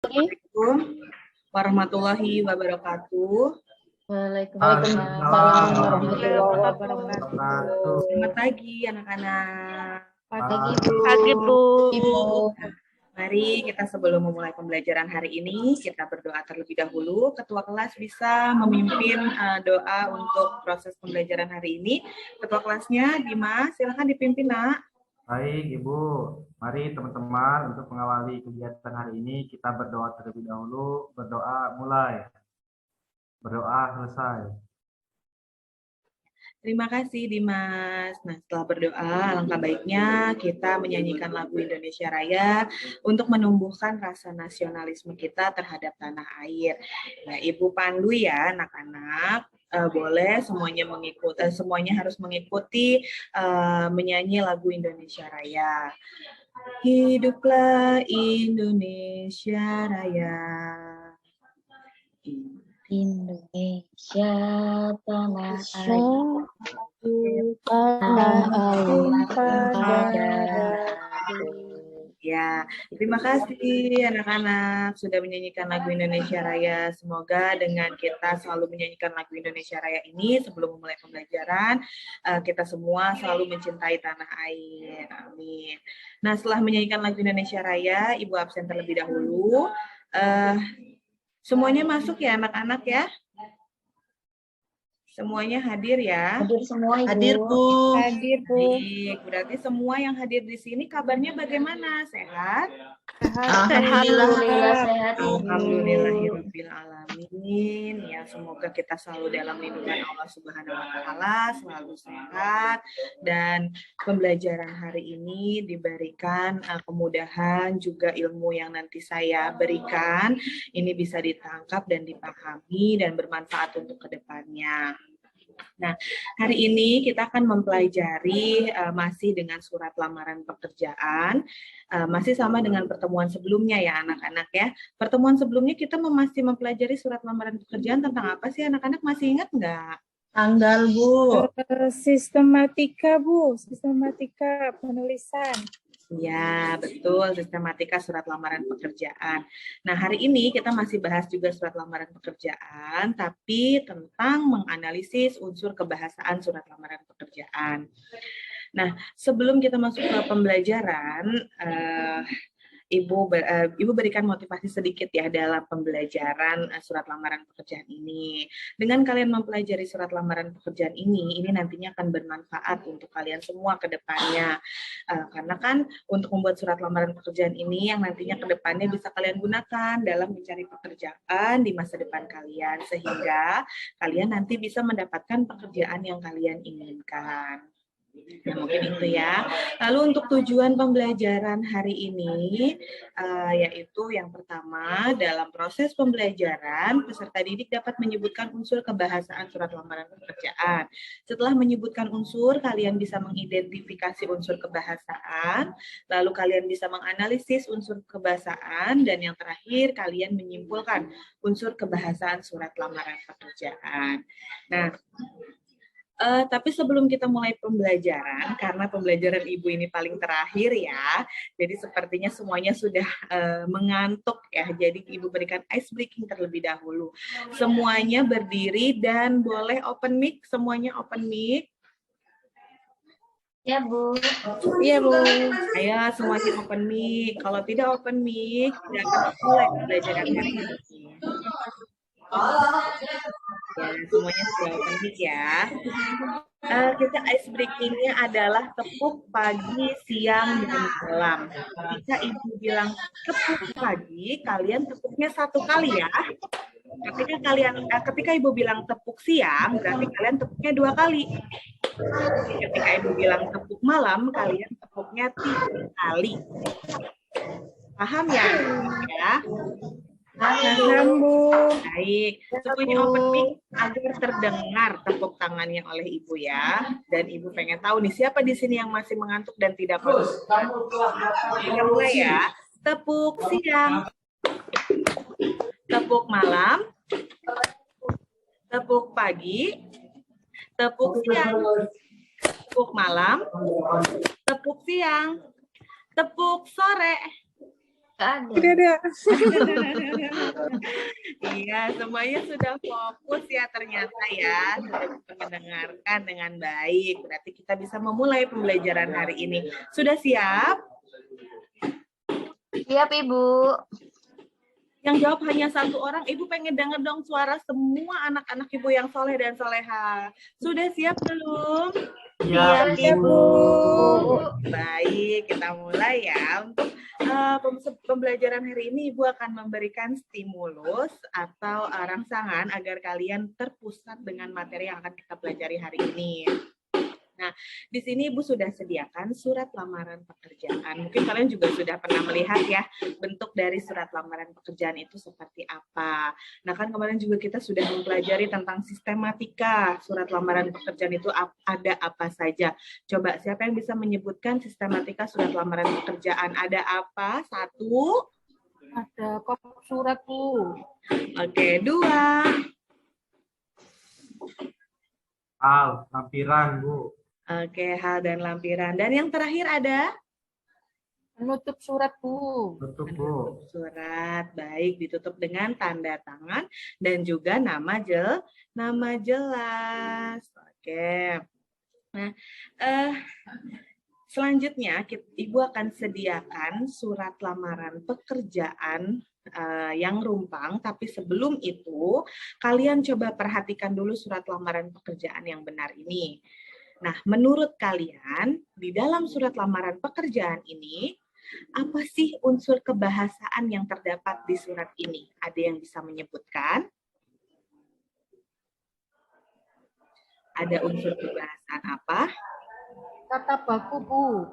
Assalamualaikum warahmatullahi wabarakatuh. Waalaikumsalam warahmatullahi wabarakatuh. Selamat pagi anak-anak. Pagi, Bu. Ibu. Mari kita sebelum memulai pembelajaran hari ini, kita berdoa terlebih dahulu. Ketua kelas bisa memimpin doa untuk proses pembelajaran hari ini. Ketua kelasnya, Dimas, silakan dipimpin, Nak. Baik, Ibu. Mari teman-teman untuk mengawali kegiatan hari ini, kita berdoa terlebih dahulu. Berdoa mulai. Berdoa selesai. Terima kasih Dimas. Nah, setelah berdoa, alangkah baiknya kita menyanyikan lagu Indonesia Raya untuk menumbuhkan rasa nasionalisme kita terhadap tanah air. Ya, Ibu pandu ya anak-anak. Boleh semuanya harus mengikuti menyanyi lagu Indonesia Raya. Hiduplah Indonesia Raya. Indonesia tanah air, Ya, terima kasih anak-anak sudah menyanyikan lagu Indonesia Raya. Semoga dengan kita selalu menyanyikan lagu Indonesia Raya ini sebelum memulai pembelajaran, kita semua selalu mencintai tanah air. Amin. Nah, setelah menyanyikan lagu Indonesia Raya, Ibu absen terlebih dahulu. Semuanya masuk ya anak-anak ya? Semuanya hadir ya? Hadir semua, Ibu. Hadir, Bu. Hadir, Bu. Baik, berarti semua yang hadir di sini kabarnya bagaimana? Sehat? Alhamdulillah sehat, Ibu. Alhamdulillahirabbil alamin. Ya, semoga kita selalu dalam lindungan Allah Subhanahu wa taala, selalu sehat dan pembelajaran hari ini diberikan kemudahan juga ilmu yang nanti saya berikan ini bisa ditangkap dan dipahami dan bermanfaat untuk kedepannya. Nah, hari ini kita akan mempelajari masih dengan surat lamaran pekerjaan, masih sama dengan pertemuan sebelumnya ya anak-anak ya. Pertemuan sebelumnya kita masih mempelajari surat lamaran pekerjaan tentang apa sih anak-anak, masih ingat nggak? Tanggal, Bu. Sistematika, Bu. Sistematika penulisan. Ya, betul, sistematika surat lamaran pekerjaan. Nah, hari ini kita masih bahas juga surat lamaran pekerjaan, tapi tentang menganalisis unsur kebahasaan surat lamaran pekerjaan. Nah, sebelum kita masuk ke pembelajaran, Ibu berikan motivasi sedikit ya dalam pembelajaran surat lamaran pekerjaan ini. Dengan kalian mempelajari surat lamaran pekerjaan ini nantinya akan bermanfaat untuk kalian semua ke depannya. Karena kan untuk membuat surat lamaran pekerjaan ini yang nantinya ke depannya bisa kalian gunakan dalam mencari pekerjaan di masa depan kalian, sehingga kalian nanti bisa mendapatkan pekerjaan yang kalian inginkan. Nah, mungkin itu ya. Lalu untuk tujuan pembelajaran hari ini, yaitu yang pertama, dalam proses pembelajaran, peserta didik dapat menyebutkan unsur kebahasaan surat lamaran pekerjaan. Setelah menyebutkan unsur, kalian bisa mengidentifikasi unsur kebahasaan, lalu kalian bisa menganalisis unsur kebahasaan, dan yang terakhir, kalian menyimpulkan unsur kebahasaan surat lamaran pekerjaan. Nah, tapi sebelum kita mulai pembelajaran, karena pembelajaran Ibu ini paling terakhir ya, jadi sepertinya semuanya sudah mengantuk ya, jadi Ibu berikan ice breaking terlebih dahulu. Semuanya berdiri dan boleh open mic, semuanya open mic. Ya, Bu. Iya, Bu. Ayo semuanya open mic, kalau tidak open mic, tidak akan mulai pembelajaran hari ini. Ya, semuanya sudah open mic ya. Kita ice breaking-nya adalah tepuk pagi, siang, dan malam. Jika Ibu bilang tepuk pagi, kalian tepuknya satu kali ya. Ketika Ibu bilang tepuk siang, berarti kalian tepuknya dua kali. Ketika Ibu bilang tepuk malam, kalian tepuknya 3 kali. Paham ya? Paham, Bu. Baik, semuanya open mic agar terdengar tepuk tangannya oleh Ibu ya. Dan Ibu pengen tahu nih siapa di sini yang masih mengantuk dan tidak fokus. Kita mulai ya. Tepuk siang, tepuk malam, tepuk pagi, tepuk siang, tepuk malam, tepuk siang, tepuk sore, Nggak ada. Tidak ada. Iya, semuanya sudah fokus ya ternyata ya, sudah bisa mendengarkan dengan baik. Berarti kita bisa memulai pembelajaran hari ini. Sudah siap? Siap, Ibu. Yang jawab hanya satu orang. Ibu pengen dengar dong suara semua anak-anak Ibu yang soleh dan soleha. Sudah siap belum? Siap, Siap, Bu. Bu. Baik, kita mulai ya. Untuk pembelajaran hari ini Ibu akan memberikan stimulus atau rangsangan agar kalian terpusat dengan materi yang akan kita pelajari hari ini. Nah, di sini Ibu sudah sediakan surat lamaran pekerjaan. Mungkin kalian juga sudah pernah melihat ya bentuk dari surat lamaran pekerjaan itu seperti apa. Nah, kan kemarin juga kita sudah mempelajari tentang sistematika surat lamaran pekerjaan itu ada apa saja. Coba siapa yang bisa menyebutkan sistematika surat lamaran pekerjaan? Ada apa? Satu. Ada kop surat, Bu. Oke, dua. Al, lampiran, Bu. Oke, hal dan lampiran. Dan yang terakhir ada? Penutup surat, Bu. Tutup, Bu. Surat, baik, ditutup dengan tanda tangan dan juga nama jelas. Oke. Nah, selanjutnya Ibu akan sediakan surat lamaran pekerjaan yang rumpang, tapi sebelum itu kalian coba perhatikan dulu surat lamaran pekerjaan yang benar ini. Nah, menurut kalian di dalam surat lamaran pekerjaan ini apa sih unsur kebahasaan yang terdapat di surat ini? Ada yang bisa menyebutkan? Ada unsur kebahasaan apa? Kata baku, Bu.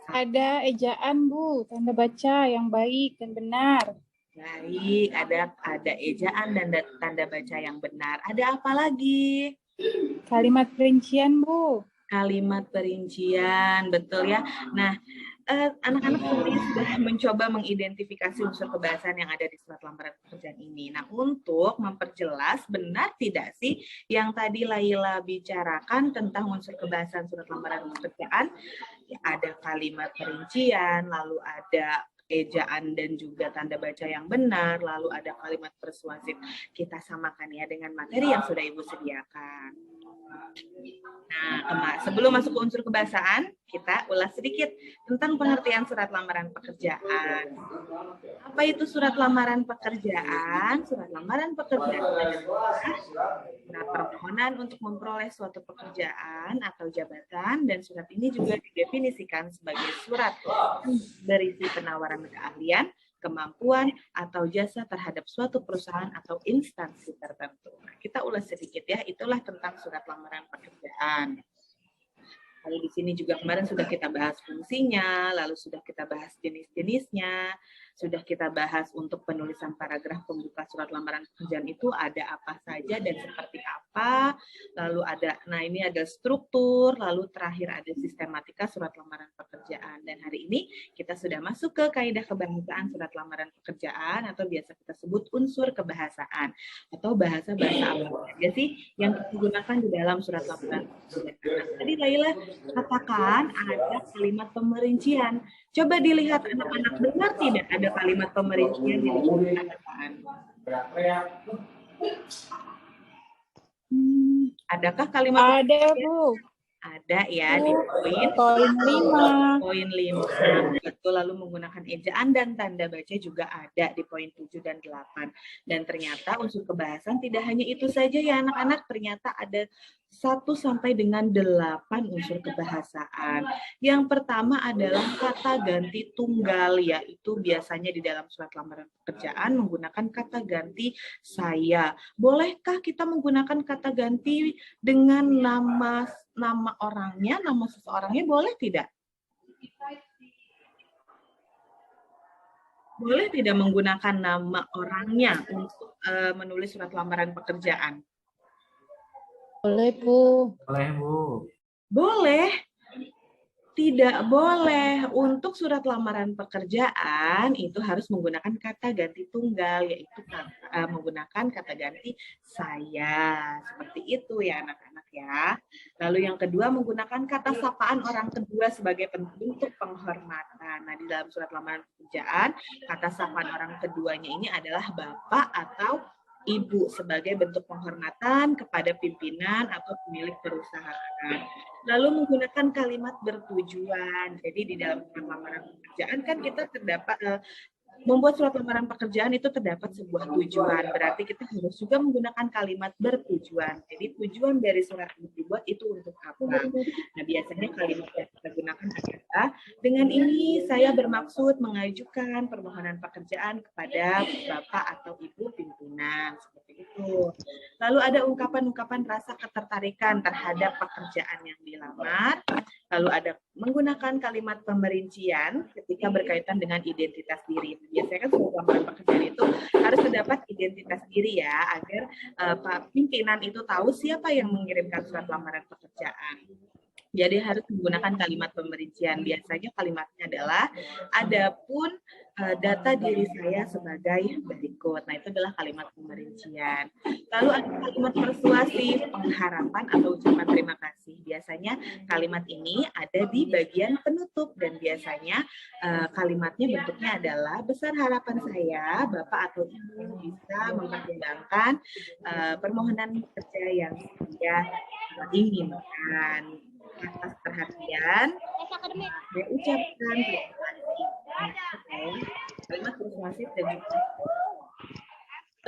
Ada ejaan, Bu. Tanda baca yang baik dan benar. Baik, ada ejaan dan tanda baca yang benar. Ada apa lagi? Kalimat perincian, Bu. Kalimat perincian, betul ya. Nah, anak-anak semuanya sudah mencoba mengidentifikasi unsur kebahasaan yang ada di surat lamaran pekerjaan ini. Nah, untuk memperjelas benar tidak sih yang tadi Laila bicarakan tentang unsur kebahasaan surat lamaran pekerjaan? Ya, ada kalimat perincian, lalu ada ejaan dan juga tanda baca yang benar, lalu ada kalimat persuasif. Kita samakan ya dengan materi yang sudah Ibu sediakan. Nah, sebelum masuk ke unsur kebahasaan, kita ulas sedikit tentang pengertian surat lamaran pekerjaan. Apa itu surat lamaran pekerjaan? Surat lamaran pekerjaan adalah surat permohonan untuk memperoleh suatu pekerjaan atau jabatan, dan surat ini juga didefinisikan sebagai surat berisi penawaran keahlian, kemampuan, atau jasa terhadap suatu perusahaan atau instansi tertentu. Nah, kita ulas sedikit ya, itulah tentang surat lamaran pekerjaan. Lalu di sini juga kemarin sudah kita bahas fungsinya, lalu sudah kita bahas jenis-jenisnya, sudah kita bahas untuk penulisan paragraf pembuka surat lamaran pekerjaan itu ada apa saja dan seperti apa, lalu ada, nah ini ada struktur, lalu terakhir ada sistematika surat lamaran pekerjaan. Dan hari ini kita sudah masuk ke kaidah kebahasaan surat lamaran pekerjaan atau biasa kita sebut unsur kebahasaan atau bahasa-bahasa apa saja sih yang kita gunakan di dalam surat lamaran pekerjaan. Tadi Laila katakan ada kalimat pemerincian. Coba dilihat anak-anak, dengar tidak ada kalimat pemerincian di kata-kataan? Adakah kalimat Ada, Bu. Ada ya di Poin 5. poin 5 itu, lalu menggunakan ejaan dan tanda baca juga ada di poin 7 dan 8. Dan ternyata unsur kebahasan tidak hanya itu saja ya anak-anak, ternyata ada 1 sampai dengan 8 unsur kebahasaan. Yang pertama adalah kata ganti tunggal, yaitu biasanya di dalam surat lamaran pekerjaan menggunakan kata ganti saya. Bolehkah kita menggunakan kata ganti dengan nama orangnya, nama seseorangnya, boleh tidak? Boleh tidak menggunakan nama orangnya untuk menulis surat lamaran pekerjaan? Boleh, Bu. Boleh, Bu. Boleh. Tidak boleh. Untuk surat lamaran pekerjaan itu harus menggunakan kata ganti tunggal, yaitu menggunakan kata ganti saya. Seperti itu ya anak-anak ya. Lalu yang kedua menggunakan kata sapaan orang kedua sebagai bentuk penghormatan. pekerjaan. Nah, di dalam surat lamaran pekerjaan, kata sapaan orang keduanya ini adalah bapak atau ibu sebagai bentuk penghormatan kepada pimpinan atau pemilik perusahaan. Lalu menggunakan kalimat bertujuan. Jadi di dalam surat lamaran pekerjaan kan kita terdapat membuat surat lamaran pekerjaan itu terdapat sebuah tujuan. Berarti kita harus juga menggunakan kalimat bertujuan. Jadi tujuan dari surat yang dibuat itu untuk apa? Nah, biasanya kalimat yang kita gunakan adalah, dengan ini saya bermaksud mengajukan permohonan pekerjaan kepada Bapak atau Ibu pimpinan. Seperti itu. Lalu ada ungkapan-ungkapan rasa ketertarikan terhadap pekerjaan yang dilamar. Lalu ada menggunakan kalimat pemerincian ketika berkaitan dengan identitas diri. Biasanya kan surat lamaran pekerjaan itu harus terdapat identitas diri ya, agar pimpinan itu tahu siapa yang mengirimkan surat lamaran pekerjaan. Jadi harus menggunakan kalimat pemerincian. Biasanya kalimatnya adalah, adapun data diri saya sebagai berikut. Nah, itu adalah kalimat pemerincian. Lalu ada kalimat persuasif, pengharapan atau ucapan terima kasih. Biasanya kalimat ini ada di bagian penutup dan biasanya kalimatnya bentuknya adalah, besar harapan saya Bapak atau Ibu bisa mempertimbangkan permohonan kerja yang saya inginkan. Atas perhatian, saya ucapkan terima kasih. Kalimat persuasif dan juga.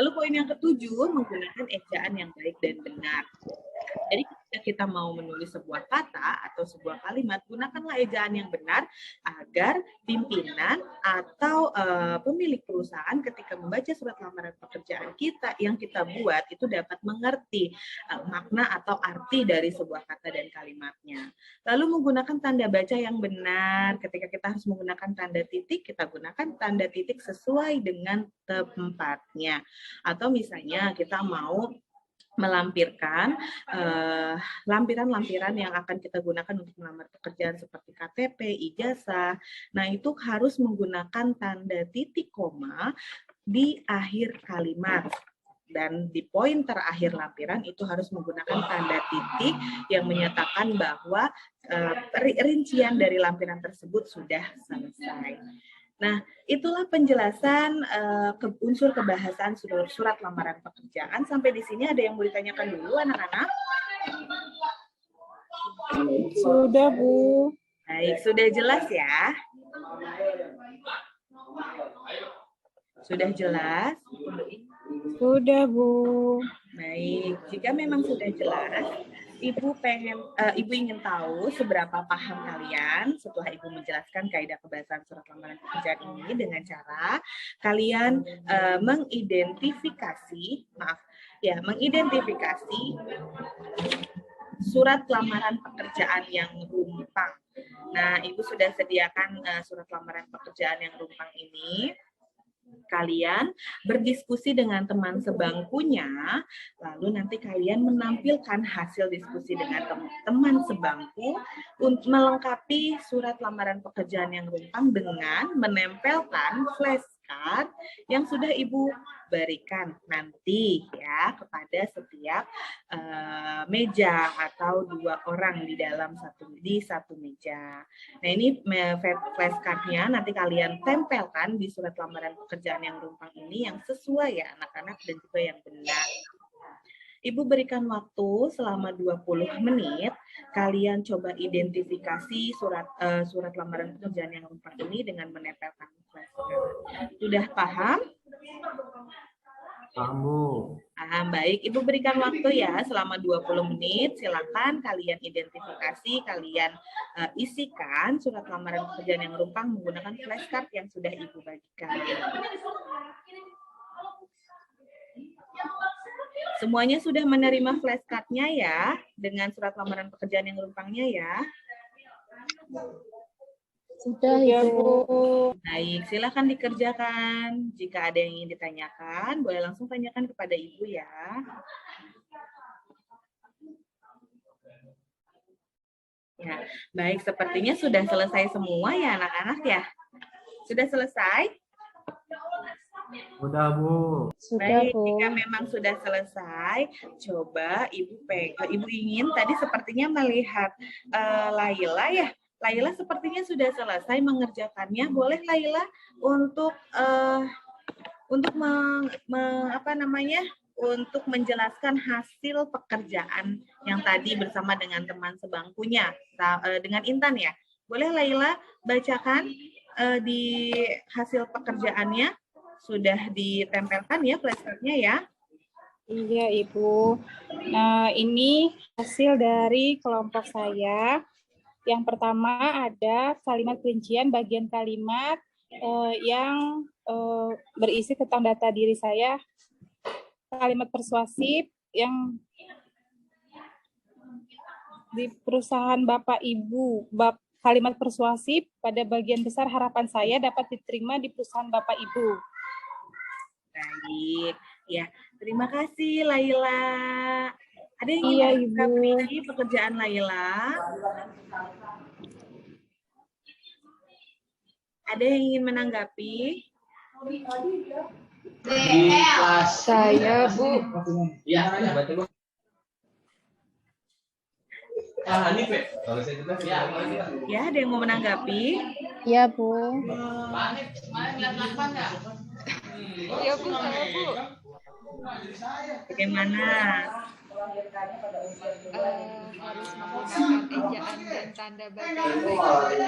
Lalu poin yang ketujuh, menggunakan ejaan yang baik dan benar. Jadi ketika kita mau menulis sebuah kata atau sebuah kalimat, gunakanlah ejaan yang benar agar pimpinan atau pemilik perusahaan ketika membaca surat lamaran pekerjaan kita yang kita buat itu dapat mengerti makna atau arti dari sebuah kata dan kalimatnya. Lalu menggunakan tanda baca yang benar. Ketika kita harus menggunakan tanda titik, kita gunakan tanda titik sesuai dengan tempatnya. Atau misalnya kita mau melampirkan lampiran-lampiran yang akan kita gunakan untuk melamar pekerjaan seperti KTP, ijazah. Nah, itu harus menggunakan tanda titik koma di akhir kalimat. Dan di poin terakhir lampiran itu harus menggunakan tanda titik yang menyatakan bahwa rincian dari lampiran tersebut sudah selesai. Nah, itulah penjelasan unsur kebahasan surat lamaran pekerjaan. Sampai di sini ada yang mau ditanyakan dulu, anak-anak? Sudah, Bu. Baik, sudah jelas ya? Sudah jelas? Sudah, Bu. Baik, jika memang sudah jelas, Ibu ingin tahu seberapa paham kalian setelah Ibu menjelaskan kaidah kebahasan surat lamaran pekerjaan ini dengan cara kalian mengidentifikasi surat lamaran pekerjaan yang rumpang. Nah, Ibu sudah sediakan surat lamaran pekerjaan yang rumpang ini. Kalian berdiskusi dengan teman sebangkunya, lalu nanti kalian menampilkan hasil diskusi dengan teman sebangku untuk melengkapi surat lamaran pekerjaan yang rumpang dengan menempelkan flashcard yang sudah Ibu berikan nanti ya kepada setiap meja atau 2 orang di satu meja. Nah, ini flashcardnya nanti kalian tempelkan di surat lamaran pekerjaan yang rumpang ini yang sesuai ya anak-anak dan juga yang benar. Ibu berikan waktu selama 20 menit, kalian coba identifikasi surat lamaran pekerjaan yang rumpang ini dengan menempelkan flashcard. Sudah paham? Paham, Bu. Paham, baik. Ibu berikan waktu ya selama 20 menit. Silakan kalian identifikasi, kalian isikan surat lamaran pekerjaan yang rumpang menggunakan flashcard yang sudah Ibu bagikan. Semuanya sudah menerima flashcardnya ya, dengan surat lamaran pekerjaan yang rumpangnya ya. Sudah, Ibu. Baik, silakan dikerjakan. Jika ada yang ingin ditanyakan, boleh langsung tanyakan kepada Ibu ya. Ya, baik, sepertinya sudah selesai semua ya anak-anak ya. Sudah selesai? Sudah, Bu. Sudah, Baik, Bu. jika memang sudah selesai, coba Ibu ingin tadi sepertinya melihat Laila ya. Laila sepertinya sudah selesai mengerjakannya. Boleh Laila untuk untuk menjelaskan hasil pekerjaan yang tadi bersama dengan teman sebangkunya, dengan Intan ya. Boleh Laila bacakan di hasil pekerjaannya, sudah ditempelkan ya flashcardnya ya. Iya, Ibu. Nah, ini hasil dari kelompok saya. Yang pertama ada kalimat perincian bagian kalimat yang berisi tentang data diri saya. Kalimat persuasif yang di perusahaan Bapak Ibu. Kalimat persuasif pada bagian besar harapan saya dapat diterima di perusahaan Bapak Ibu. Baik, ya. Terima kasih Laila. Ada yang Iya, ingin Ibu. menanggapi pekerjaan Laila? Ada yang ingin menanggapi? Saya, Bu. Ya, ada yang mau menanggapi? Ya, Bu. Iya, Bu, saya, Bu. Bagaimana? Harus menggunakan ejaan dan tanda baca yang baik seperti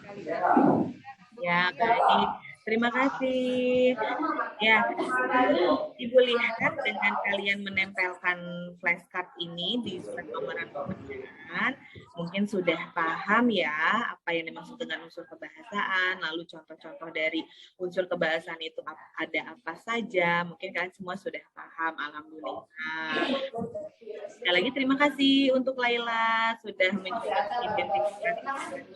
kalimat. Ya, baik. Terima kasih. Ya, Ibu lihat dengan kalian menempelkan flashcard ini di surat lamaran pekerjaan, mungkin sudah paham ya apa yang dimaksud dengan unsur kebahasaan, lalu contoh-contoh dari unsur kebahasaan itu ada apa saja. Mungkin kalian semua sudah paham, alhamdulillah. Sekali lagi terima kasih untuk Laila sudah mengidentifikasi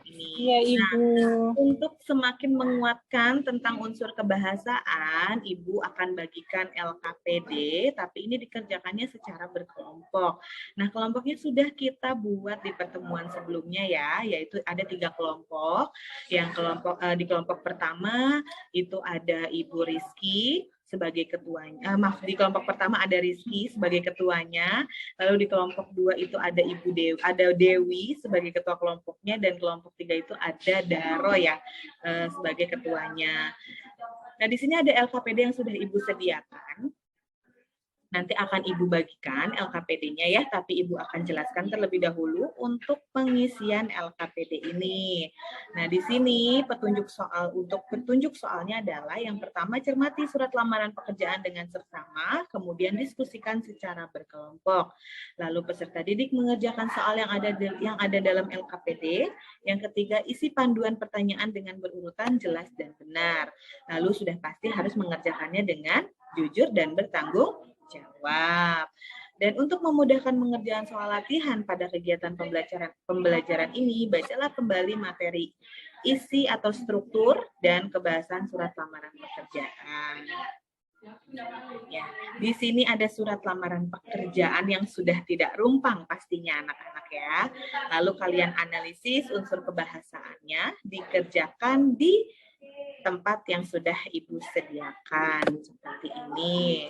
ini. Iya, Ibu. Nah, untuk semakin menguatkan tentang unsur kebahasaan, Ibu akan bagikan LKPD, tapi ini dikerjakannya secara berkelompok. Nah, kelompoknya sudah kita buat di pertemuan sebelumnya ya, yaitu ada 3 kelompok. Yang di kelompok pertama itu ada Ibu Rizky sebagai ketuanya. Di kelompok pertama ada Rizky sebagai ketuanya, lalu di kelompok 2 itu ada Dewi sebagai ketua kelompoknya, dan kelompok 3 itu ada Daro ya sebagai ketuanya. Nah, di sini ada LKPD yang sudah Ibu sediakan. Nanti akan Ibu bagikan LKPD-nya ya, tapi Ibu akan jelaskan terlebih dahulu untuk pengisian LKPD ini. Nah, di sini petunjuk soalnya adalah yang pertama, cermati surat lamaran pekerjaan dengan seksama, kemudian diskusikan secara berkelompok. Lalu peserta didik mengerjakan soal yang ada dalam LKPD. Yang ketiga, isi panduan pertanyaan dengan berurutan jelas dan benar. Lalu sudah pasti harus mengerjakannya dengan jujur dan bertanggung jawab. Dan untuk memudahkan mengerjakan soal latihan pada kegiatan pembelajaran ini, bacalah kembali materi isi atau struktur dan kebahasan surat lamaran pekerjaan. Ya, di sini ada surat lamaran pekerjaan yang sudah tidak rumpang pastinya anak-anak ya. Lalu kalian analisis unsur kebahasaannya, dikerjakan di tempat yang sudah Ibu sediakan seperti ini.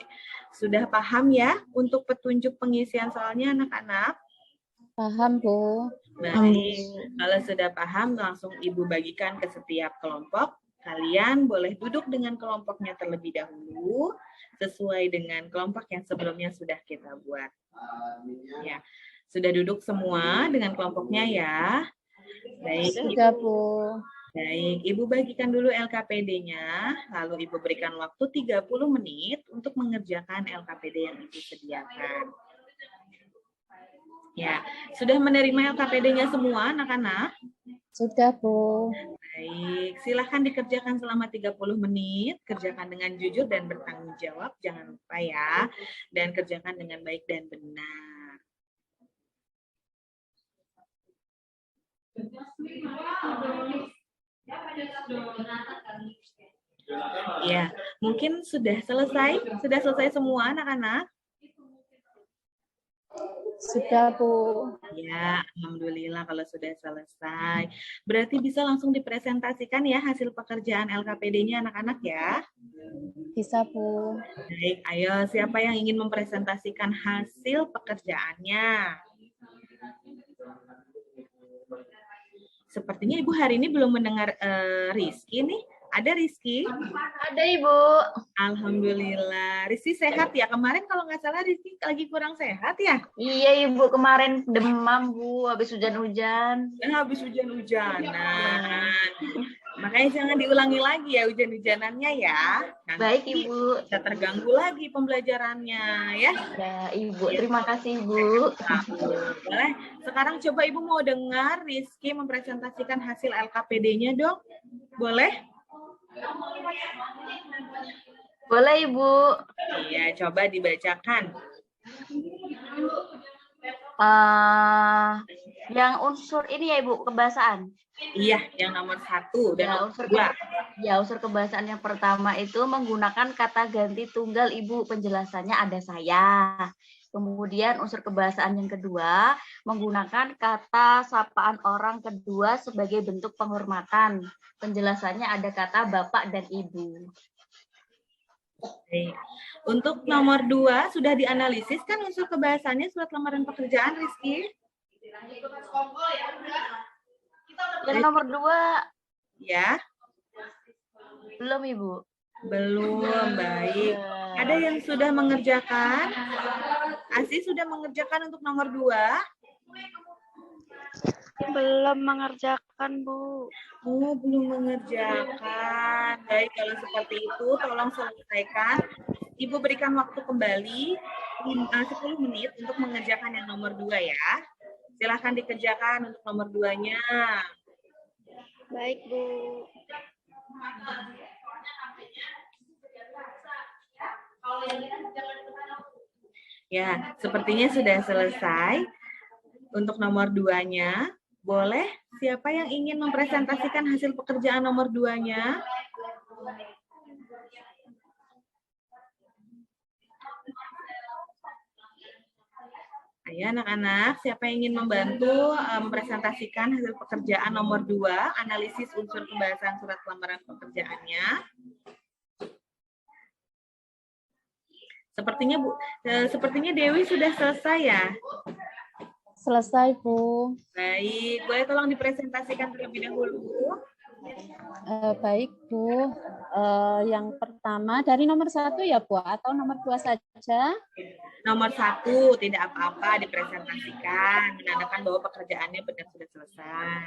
Sudah paham ya untuk petunjuk pengisian soalnya anak-anak? Paham, Bu. Baik, kalau sudah paham langsung Ibu bagikan ke setiap kelompok. Kalian boleh duduk dengan kelompoknya terlebih dahulu sesuai dengan kelompok yang sebelumnya sudah kita buat. Ya, sudah duduk semua dengan kelompoknya ya. Baik, Sudah, Bu. Baik, Ibu bagikan dulu LKPD-nya, lalu Ibu berikan waktu 30 menit untuk mengerjakan LKPD yang Ibu sediakan. Ya, sudah menerima LKPD-nya semua anak-anak? Sudah, Bu. Baik, silahkan dikerjakan selama 30 menit, kerjakan dengan jujur dan bertanggung jawab, jangan lupa ya, dan kerjakan dengan baik dan benar. Ya, mungkin sudah selesai semua anak-anak? Sudah, Bu. Ya, alhamdulillah kalau sudah selesai. Berarti bisa langsung dipresentasikan ya hasil pekerjaan LKPD-nya anak-anak ya? Bisa, Bu. Baik, ayo siapa yang ingin mempresentasikan hasil pekerjaannya? Sepertinya Ibu hari ini belum mendengar Rizky nih. Ada Rizky? Ada Ibu. Alhamdulillah. Rizky sehat ya? Kemarin kalau nggak salah Rizky lagi kurang sehat ya? Iya Ibu, kemarin demam Bu, habis hujan-hujan. Habis hujan-hujanan. Makanya jangan diulangi lagi ya hujan-hujanannya ya. Nanti Baik Ibu. bisa terganggu lagi pembelajarannya ya. Ya Ibu, terima kasih Ibu. Boleh. Sekarang coba Ibu mau dengar Rizky mempresentasikan hasil LKPD-nya dong. Boleh? Boleh Ibu. Iya, coba dibacakan. Yang unsur ini ya Ibu, kebahasaan. Iya, yang nomor 1 dan Ya, nomor unsur 2. Ya, unsur kebahasaan yang pertama itu menggunakan kata ganti tunggal Ibu. Penjelasannya ada saya. Kemudian unsur kebahasaan yang kedua menggunakan kata sapaan orang kedua sebagai bentuk penghormatan. Penjelasannya ada kata Bapak dan Ibu. Oke. Untuk nomor 2 sudah dianalisis kan unsur kebahasannya surat lamaran pekerjaan Rizky? Yang nomor 2 Ya, belum Ibu. belum. Baik. Ada yang sudah mengerjakan? Asi sudah mengerjakan untuk nomor 2? Belum mengerjakan, Bu. Oh, belum mengerjakan. Baik, kalau seperti itu tolong selesaikan. Ibu berikan waktu kembali 10 menit untuk mengerjakan yang nomor 2 ya. Silahkan dikerjakan untuk nomor 2-nya. Baik, Bu. Ya, sepertinya sudah selesai. Untuk nomor 2-nya, boleh siapa yang ingin mempresentasikan hasil pekerjaan nomor 2-nya? Ayo anak-anak, siapa yang ingin membantu mempresentasikan hasil pekerjaan nomor 2, analisis unsur pembahasan surat lamaran pekerjaannya? Sepertinya Dewi sudah selesai ya? Selesai, Bu. Baik, boleh tolong dipresentasikan terlebih dahulu? Baik, Bu. Yang pertama dari nomor 1 ya, Bu, atau nomor 2 saja? Nomor 1, tidak apa-apa dipresentasikan, menandakan bahwa pekerjaannya benar sudah selesai.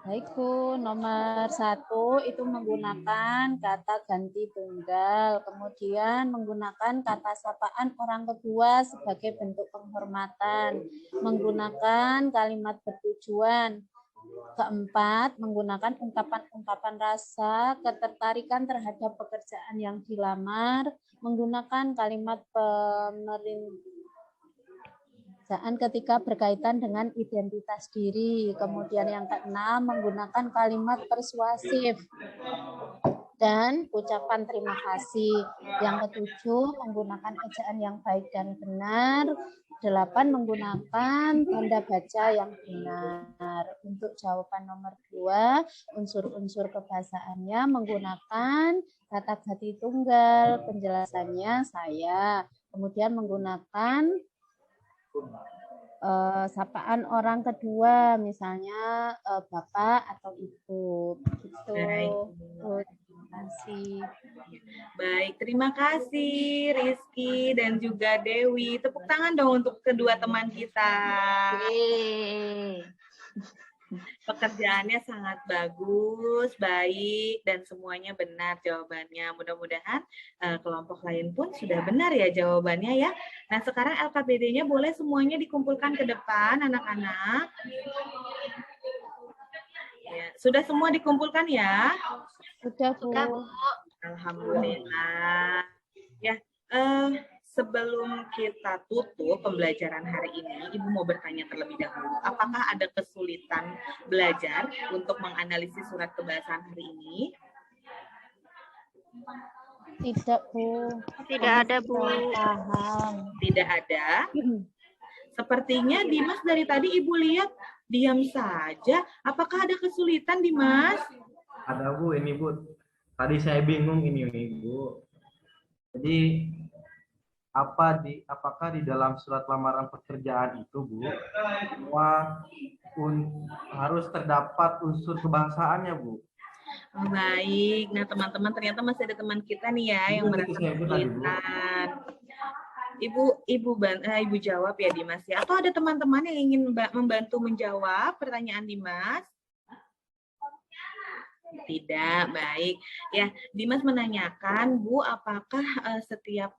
Baik, Bu. Nomor 1 itu menggunakan kata ganti tunggal, kemudian menggunakan kata sapaan orang kedua sebagai bentuk penghormatan, menggunakan kalimat bertujuan. Keempat, menggunakan ungkapan-ungkapan rasa, ketertarikan terhadap pekerjaan yang dilamar, menggunakan kalimat pemerintahan ketika berkaitan dengan identitas diri. Kemudian yang keenam, menggunakan kalimat persuasif dan ucapan terima kasih. Yang ketujuh, menggunakan ejaan yang baik dan benar. 8, menggunakan tanda baca yang benar. Untuk jawaban nomor 2, unsur-unsur kebahasaannya menggunakan kata ganti tunggal, penjelasannya saya. Kemudian menggunakan sapaan orang kedua, misalnya Bapak atau Ibu. Gitu. Terima kasih. Baik, terima kasih Rizky dan juga Dewi. Tepuk tangan dong untuk kedua teman kita. Pekerjaannya sangat bagus, baik, dan semuanya benar jawabannya. Mudah-mudahan kelompok lain pun sudah benar ya jawabannya ya. Nah, sekarang LKPD-nya boleh semuanya dikumpulkan ke depan, anak-anak. Ya, sudah semua dikumpulkan ya? Sudah, Bu. Alhamdulillah. Ya, sebelum kita tutup pembelajaran hari ini, Ibu mau bertanya terlebih dahulu, apakah ada kesulitan belajar untuk menganalisis surat kebahasan hari ini? Tidak, Bu. Tidak ada, Bu. Paham. Tidak ada. Sepertinya Dimas dari tadi Ibu lihat diam saja. Apakah ada kesulitan, Dimas? Ada Bu, ini Bu. Tadi saya bingung ini Bu. Jadi apakah di dalam surat lamaran pekerjaan itu, Bu, bahwa harus terdapat unsur kebangsaan ya, Bu? Oh, baik. Nah, teman-teman, ternyata masih ada teman kita nih ya yang merasa kesulitan. Ibu jawab ya, Dimas ya. Atau ada teman-teman yang ingin membantu menjawab pertanyaan Dimas? Tidak, baik. Ya, Dimas menanyakan, Bu, apakah setiap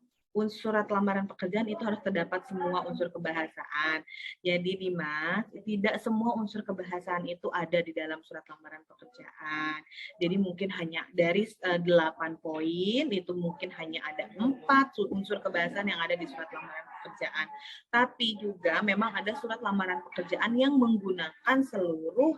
surat lamaran pekerjaan itu harus terdapat semua unsur kebahasaan. Jadi Dimas, tidak semua unsur kebahasaan itu ada di dalam surat lamaran pekerjaan. Jadi mungkin hanya dari 8 poin, itu mungkin hanya ada 4 unsur kebahasaan yang ada di surat lamaran pekerjaan. Tapi juga memang ada surat lamaran pekerjaan yang menggunakan seluruh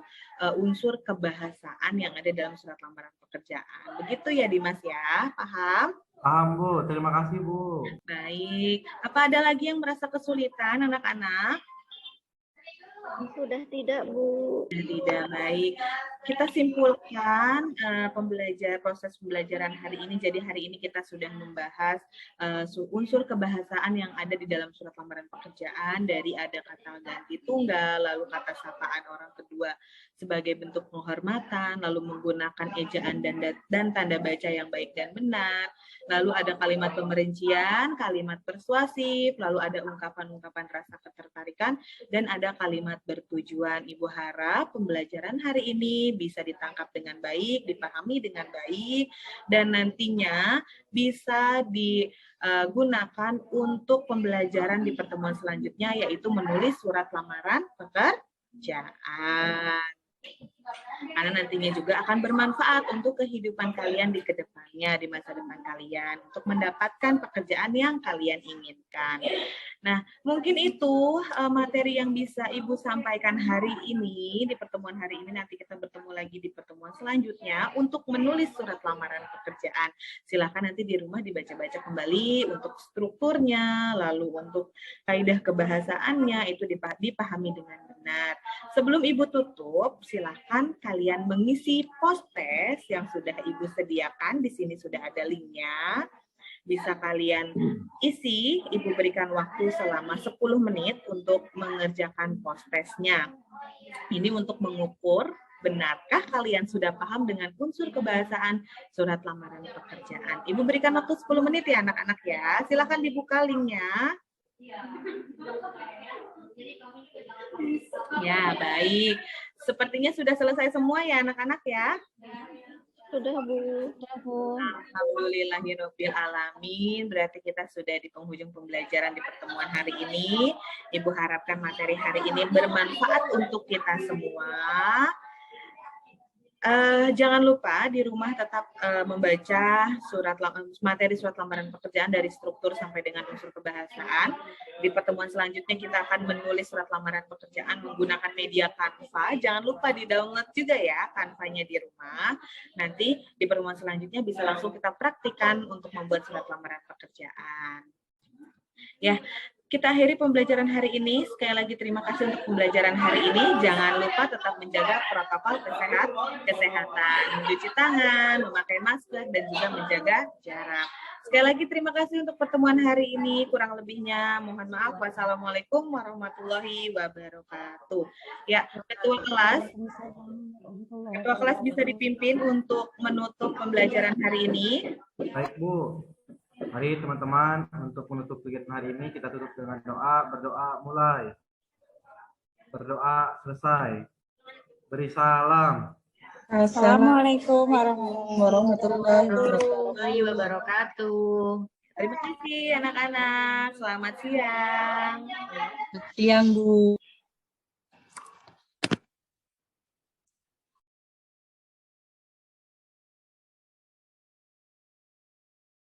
unsur kebahasaan yang ada dalam surat lamaran pekerjaan. Begitu ya Dimas ya, paham? Paham, Bu. Terima kasih, Bu. Baik. Apa ada lagi yang merasa kesulitan, anak-anak? Sudah tidak, Bu. Tidak, baik. Kita simpulkan proses pembelajaran hari ini. Jadi hari ini kita sudah membahas unsur kebahasaan yang ada di dalam surat lamaran pekerjaan, dari ada kata ganti tunggal, lalu kata sapaan orang kedua sebagai bentuk penghormatan, lalu menggunakan ejaan dan tanda baca yang baik dan benar, lalu ada kalimat pemerincian, kalimat persuasif, lalu ada ungkapan-ungkapan rasa ketertarikan, dan ada kalimat bertujuan. Ibu harap pembelajaran hari ini bisa ditangkap dengan baik, dipahami dengan baik, dan nantinya bisa digunakan untuk pembelajaran di pertemuan selanjutnya, yaitu menulis surat lamaran pekerjaan. Karena nantinya juga akan bermanfaat untuk kehidupan kalian di kedepannya, di masa depan kalian, untuk mendapatkan pekerjaan yang kalian inginkan. Nah, mungkin itu materi yang bisa Ibu sampaikan hari ini, di pertemuan hari ini. Nanti kita bertemu lagi di pertemuan selanjutnya untuk menulis surat lamaran pekerjaan. Silakan nanti di rumah dibaca-baca kembali untuk strukturnya, lalu untuk kaidah kebahasaannya, itu dipahami dengan benar. Sebelum Ibu tutup, silakan kalian mengisi post-test yang sudah Ibu sediakan. Di sini sudah ada linknya. Bisa kalian isi, Ibu berikan waktu selama 10 menit untuk mengerjakan post-testnya. Ini untuk mengukur benarkah kalian sudah paham dengan unsur kebahasaan surat lamaran pekerjaan. Ibu berikan waktu 10 menit ya anak-anak ya. Silakan dibuka linknya. Ya, baik. Sepertinya sudah selesai semua ya anak-anak ya. Sudah, Bu. Alhamdulillahirabbil alamin. Berarti kita sudah di penghujung pembelajaran di pertemuan hari ini. Ibu harapkan materi hari ini bermanfaat untuk kita semua. Jangan lupa di rumah tetap membaca materi surat lamaran pekerjaan dari struktur sampai dengan unsur kebahasaan. Di pertemuan selanjutnya kita akan menulis surat lamaran pekerjaan menggunakan media Canva. Jangan lupa di-download juga ya Canva-nya di rumah. Nanti di pertemuan selanjutnya bisa langsung kita praktikan untuk membuat surat lamaran pekerjaan. Ya. Kita akhiri pembelajaran hari ini. Sekali lagi terima kasih untuk pembelajaran hari ini. Jangan lupa tetap menjaga protokol kesehatan, mencuci tangan, memakai masker, dan juga menjaga jarak. Sekali lagi terima kasih untuk pertemuan hari ini. Kurang lebihnya mohon maaf. Wassalamualaikum warahmatullahi wabarakatuh. Ya, ketua kelas bisa dipimpin untuk menutup pembelajaran hari ini. Baik, Bu. Mari teman-teman, untuk menutup kegiatan hari ini kita tutup dengan doa. Berdoa mulai. Berdoa selesai. Beri salam. Assalamualaikum warahmatullahi wabarakatuh. Terima kasih anak-anak. Selamat siang. Siang, Bu.